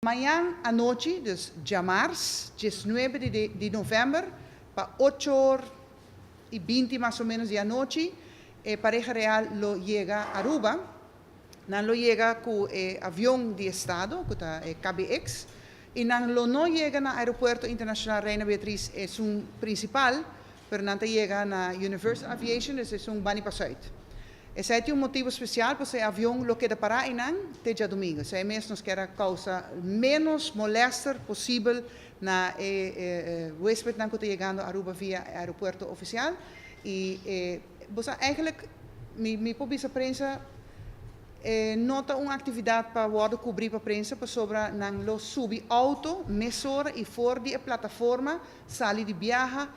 Mañana anoche, dus março, 19 de novembro, para 8:20 más o menos de anoche, pareja real lo llega a Aruba. Nan lo llega con avión de estado, con KBX, y nan lo no llega na aeropuerto internacional Reina Beatriz, es un principal, pero nan te llega na Universal Aviation, es un bani pasait. Esse é um motivo especial, porque o avião lo queda parar em até dia domingo. Esse é mesmo nos quer causa menos molestar possível na huésped que está chegando a Aruba via aeroporto oficial. E você eigenlijk, minha publica prensa nota uma atividade para poder cobrir para a prensa para sobre não lo subir auto, mesora e for de plataforma, sair de viaja,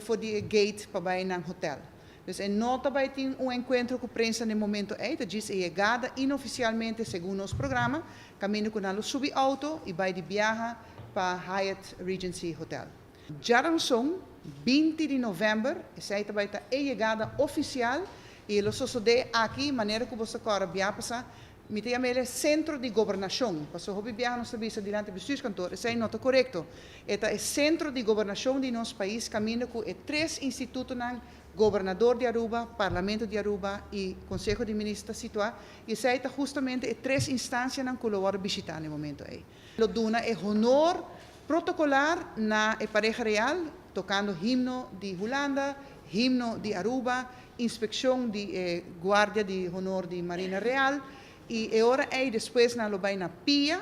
for de gate para ir no hotel. Dus en nota bij encontro com a prensa no momento dat diz chegada inoficialmente segundo nosso programa, caminho com o subauto e vai de viagem para Hyatt Regency Hotel. Jaranson, 20 de novembro, essa vai estar chegada oficial e lo sucede aqui, maneira que você corre viaja, me te chama centro de governação, para o viajar no serviço diante do bestuurskantoor, essa é nota correto. Eta é centro de governação de nosso país, caminho com três institutos governador de Aruba, Parlamento de Aruba e Conselho de Ministros situado. E isso é justamente três instâncias que colaboram Bishita no momento aí. Lo duna é honor protocolar na pareja real, tocando himno de Holanda, himno de Aruba, inspeção de guarda de honor de Marina Real e agora aí depois na lo vai na pia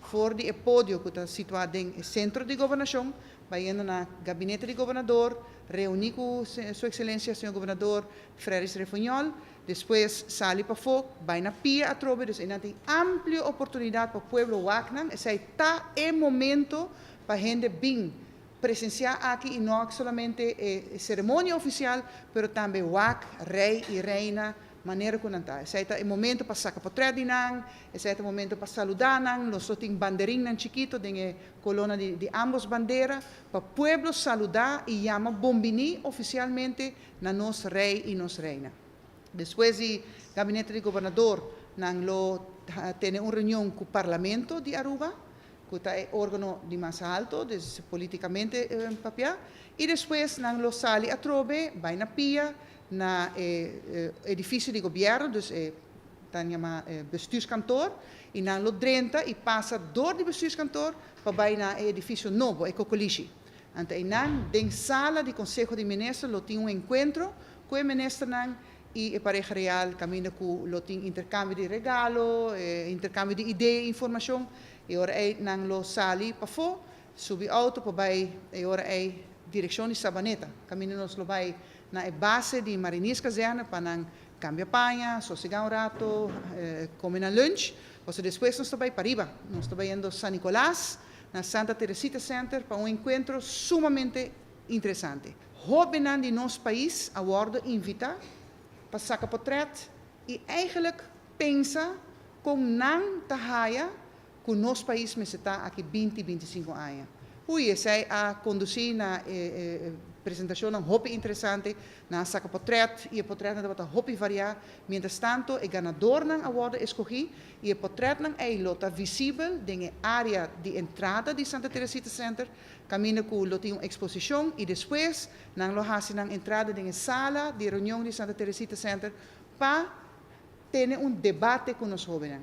for de pódio que está situado em centro de governação, vai indo na gabinete de governador, reunir com Sua Excelência, Senhor Governador Freires Refunhol, depois sai para fora, vai na pia a trobe, então tem ampla oportunidade para o povo Waknan, esse está é momento para a gente vir presenciar aqui e não somente cerimônia oficial, mas também Wak, rei e reina, maneira como está. Esse é o momento para sacar portrait de nang, esse é o momento para saludar nang, nós temos bandeirinho nang chiquito, tem coluna de ambos bandeiras, para o povo saludar e chamar bombini oficialmente na nosso rei e nossa reina. Depois do gabinete de governador, nang lo tem uma reunião com o Parlamento de Aruba, que é o órgão de mais alto, politicamente papel, e depois nang lo sali a trobe, vai na pia, na edifício de governo, dus dan chama bestuurskantoor, e na lo drenta e passa door de bestuurskantoor para na edifício novo, e cocolici. Ante nan den sala de Conselho de Ministros lo tinha encontro com o ministro nan e a pareja real caminha com lo tinha intercâmbio de regalo, intercâmbio de ideia e informação, e ora nan lo sali para fora, subi auto para vai, e ora direção de Sabaneta, caminha nos lo vai na base de Marinis Caserna para cambiar panha, sossegar rato, comer na lunch, porque depois nós estamos para arriba, nós estamos indo San Nicolás, na Santa Teresita Center, para encontro sumamente interessante. Hobenan de nosso país, a worden invita, para sacar portret, e eigenlijk pensa como não tahaya, que o nosso país me está aqui 20, 25 anos. Ui, essa a conduzir na apresentação um hobby interessante, na saca portrait e o portrait na debata hobby variar. Mientras tanto, o ganador na award escolhi e o portrait na lota visível na área de entrada de Santa Teresita Center, caminho com lo tem uma exposição e depois na lo hasi na entrada na sala de reunião de Santa Teresita Center para ter debate com os jovens.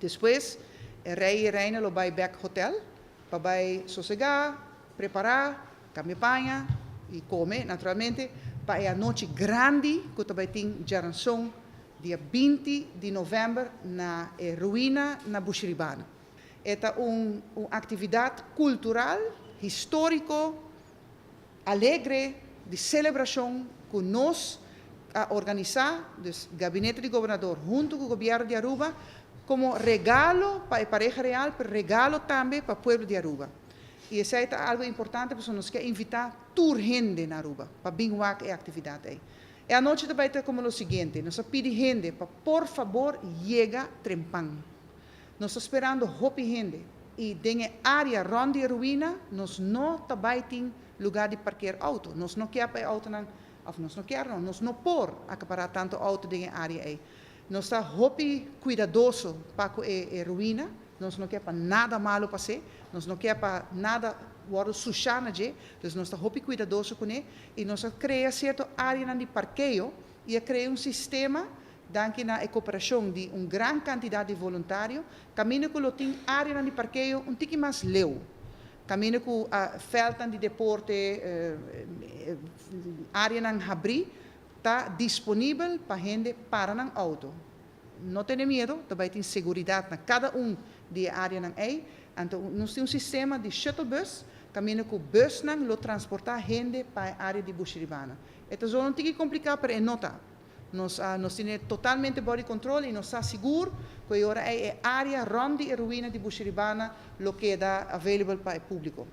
Depois, o rei e reina lo vai back hotel, para vai sossegar, preparar, cambiar panha e comer, naturalmente, para a noite grande que também tem Jaranson, dia 20 de novembro, na ruína na Bushiribana. É uma atividade cultural, histórico, alegre, de celebração que nós a organizar, o gabinete de governador, junto com o governo de Aruba, como regalo para a pareja real, mas regalo também para o povo de Aruba. E isso é algo importante, porque nós queremos invitar toda gente na Aruba, para vir a atividade. E a noite também é como o seguinte, nós pedimos gente para, por favor, chegar trempang. Nós estamos esperando hopi gente. E na área ronda de ruína, nós não também temos lugar de parquear auto. Nós não queremos auto, nós não por acaparar tanto auto na área aí. Nós estamos hopi cuidadoso para a ruína, nós não quer para nada malo passar, nós não quer para nada worden sujar na je, dus nós está hopi cuidadoso com ele e nós cria certa área de parqueio e cria sistema danke na cooperação de grande quantidade de voluntários, caminho que tem área de parqueio tique mais leu, caminho que a velden de deporte, área na abri está disponível para gente para na auto. Não tenha medo, também tem segurança na cada de área na então nós temos sistema de shuttlebus, caminho que o bus não lo transportar gente para a área de Bushiribana. Então não tem que complicar para notar. Nós temos totalmente body control e nós estamos seguros que agora é a área rond de ruína de Bushiribana lo que dá available para o público.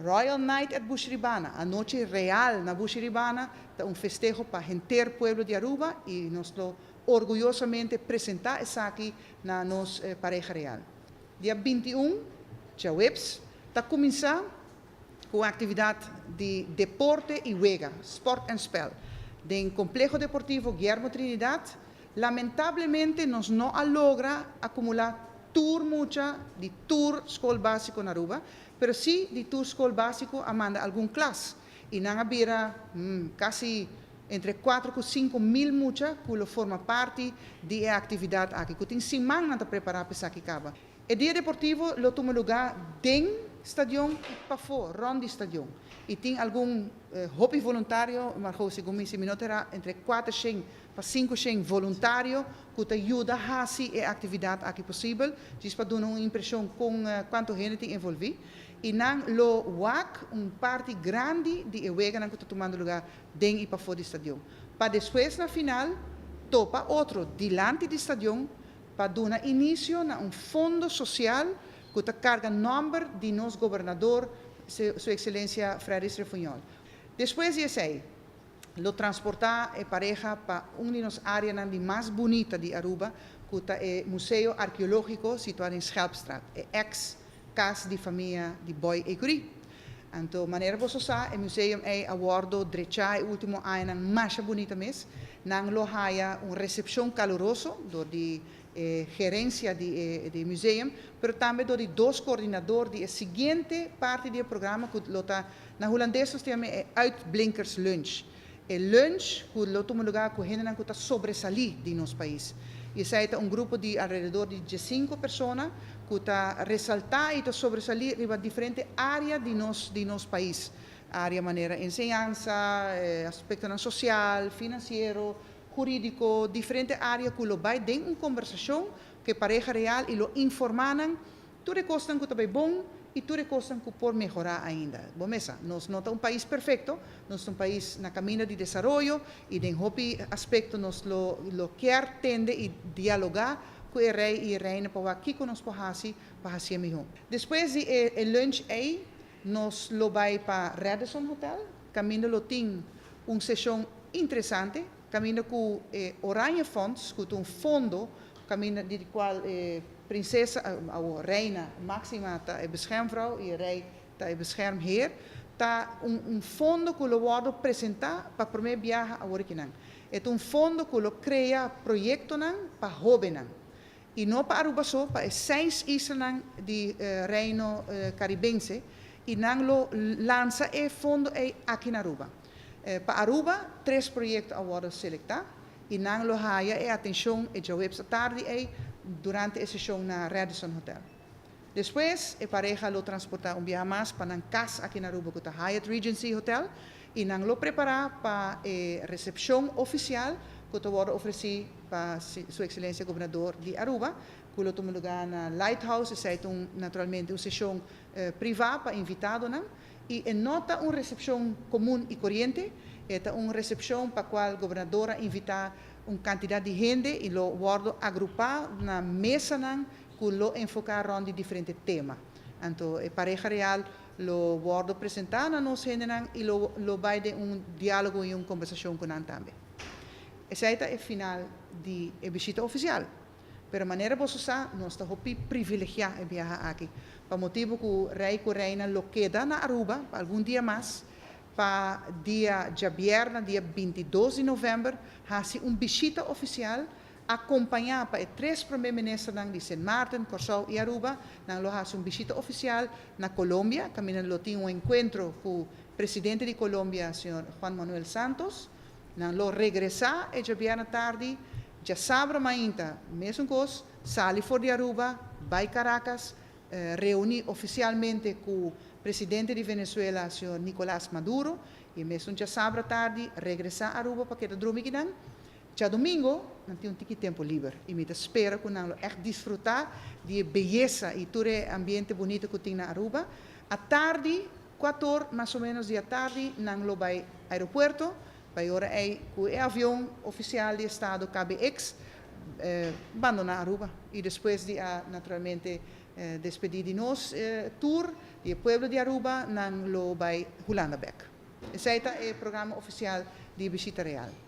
Royal Night at Bushiribana, a noite real na Bushiribana, é festejo para o inteiro pueblo de Aruba e nós lo orgulhosamente apresentar isso aqui na nossa pareja real. Dia 21, dia webs, está começando com a atividade de deporte e juega, sport and spell. Do Complexo Deportivo Guillermo Trinidad, lamentavelmente nós não logra acumular mucha de tour escola básico na Aruba, pero sim de tour escola básico amanda algum classe. E na Abira, quase entre 4 e 5 mil mucha que forma parte da atividade aqui. Que tem semana para preparar para isso aqui. O dia deportivo lo toma lugar dentro do estádio para fora, rond do estádio. E tem algum hobby voluntário, mas segundo me terá entre 400 para 500 voluntários que ajuda a fazer a atividade aqui possível, para dar uma impressão com quanto gente tem envolvido. E não lo WAC, parte grande de juega que está tomando lugar dentro e para fora do estádio. Para depois, na final, topa outro diante do estádio para dar início a fundo social que carga nome de nosso governador, Sua Excelência Frederic Refunhol. Depois disso aí, lo transportar a pareja para uma das áreas mais bonitas de Aruba, que é o Museu Arqueológico situado em Schelpstraat, ex-casa de família de Boy e Curie. Então, maneira você sabe, o museu é awardado drecha o último ano mais bonita mês, não lo haya uma recepção calorosa do de gerência do museu, mas também do de dois coordenadores da seguinte parte do programa que lo tá na holandês nós temos uitblinkers lunch. O lunch que lo toma lugar com gente que está sobresalir de nosso país. E esse é grupo de alrededor de 5 pessoas que está ressaltar e está sobresalir em diferentes áreas de nosso país. Área maneira ensinança, aspecto social, financeiro, jurídico, diferentes áreas que lo vai ter uma conversação que pareja real e lo informam, tudo costam que está bem bom e tudo costam que por melhorar ainda. Bom, nós não estamos país perfeito, nós estamos país na caminho de desenvolvimento e em hobby aspecto nós lo quer tende e dialogar com o rei e a reina para aqui que nós podemos fazer melhor. Depois do lunch aí, nós lo vai para Radisson Hotel, caminho lo tem uma sessão interessante, caminho com Oranje Fonds, que é fundo, caminho de qual princesa, a reina Maxima está a beschermvrouw e a rei está a beschermheer, está fundo que lo wordt apresentar para o primeiro viagem a Original. É fundo que lo cria projetos para jovens. E não para Aruba só, para 6 islas do reino caribense, e não lo lança e fundo aqui na Aruba. Para Aruba, 3 projetos agora selectados, e não lo haya atenção e já webs tarde durante a sessão na Radisson Hotel. Depois, a pareja lo transportar viagem mais para a casa aqui na Aruba, que é a Hyatt Regency Hotel, e não lo preparar para a recepção oficial que vai oferecer para Sua Excelência Governador de Aruba, que lo toma lugar na Lighthouse, é naturalmente uma sessão privada para invitados, e nota uma recepção comum e corrente, é uma recepção para a qual a governadora invita uma quantidade de gente e lo guardo agrupar na mesa que lo enfocar rond diferentes temas. Então, a pareja real lo guardo apresentar na nossa gente e lo vai de diálogo e uma conversação com nós também. Esse é o final da visita oficial. Pero maneira você sabe, nós estamos privilegiados em viajar aqui. Para motivo que o rei e a reina lo queda na Aruba, para algum dia mais, para dia viernes, dia 22 de novembro, hace visita oficial acompanhar para 3 primeiro-ministros de Sint Maarten, Curaçao e Aruba, nang lo hace visita oficial na Colômbia, caminho lo tinha encontro com o presidente de Colômbia, senhor Juan Manuel Santos, nang lo regressar e já na tarde, já sabe ainda, mesmo coisa, sali for de Aruba, vai Caracas, reunir oficialmente com o presidente de Venezuela, senhor Nicolás Maduro, e mesmo já sabe tarde, regressar a Aruba para que dormir aqui. Já domingo, não tem tempo livre. E me espero que nós echt desfrutar de beleza e todo o ambiente bonito que tem na Aruba. À tarde, 4 horas mais ou menos da tarde, nós vamos para o aeroporto, para ora com o avião oficial do estado KBX, abandonar Aruba. E depois de, naturalmente, despedir de nós, tour, do pueblo de Aruba, nós vamos para Holanda. Esse é o programa oficial de Bishita Real.